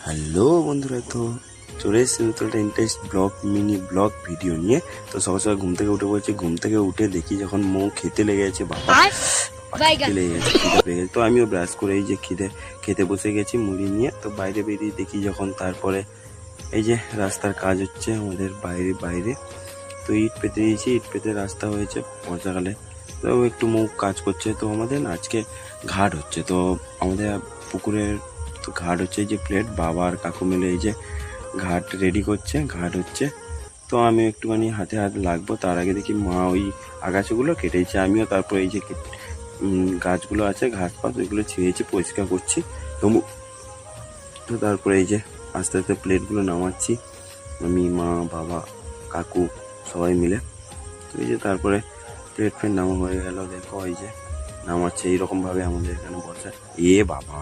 Hello বন্ধুরা, তো চলে এসেছি নতুন একটা ইন্টারেস্ট মিনি ব্লগ ভিডিও নিয়ে। তো সকাল সকাল ঘুম থেকে উঠে পড়েছি। ঘুম থেকে উঠে দেখি যখন মৌ খেতে লেগে গেছে, বাবা খেতে লেগে গেছে, খিদে পেয়ে গেছে। তো আমিও ব্রাশ করে এই যে খেতে বসে গেছি মুড়ি নিয়ে। তো বাইরে বেরিয়ে দেখি যখন, তারপরে এই যে রাস্তার কাজ হচ্ছে আমাদের বাইরে বাইরে। তো ইট পেতে দিয়েছি, ইট পেতে রাস্তা হয়েছে বর্ষাকালে। তো একটু মৌ কাজ করছে। তো আমাদের না আজকে ঘাট হচ্ছে, তো আমাদের পুকুরের তো ঘাট হচ্ছে। এই যে প্লেট বাবা আর কাকু মিলে এই যে ঘাট রেডি করছে, ঘাট হচ্ছে। তো আমি একটুখানি হাতে হাত লাগবো, তার আগে দেখি মা ওই আগাছাগুলো কেটেছে। আমিও তারপর এই যে গাছগুলো আছে, ঘাস পাত ওইগুলো ছিঁড়েছি, পরিষ্কার করছি। তো তো তারপরে এই যে আস্তে আস্তে প্লেটগুলো নামাচ্ছি, আমি মা বাবা কাকু সবাই মিলে। তো এই যে তারপরে প্লেট নামা হয়ে গেল, দেখো এই যে নামাচ্ছে। এইরকম ভাবে আমাদের এখানে বসে। এ বাবা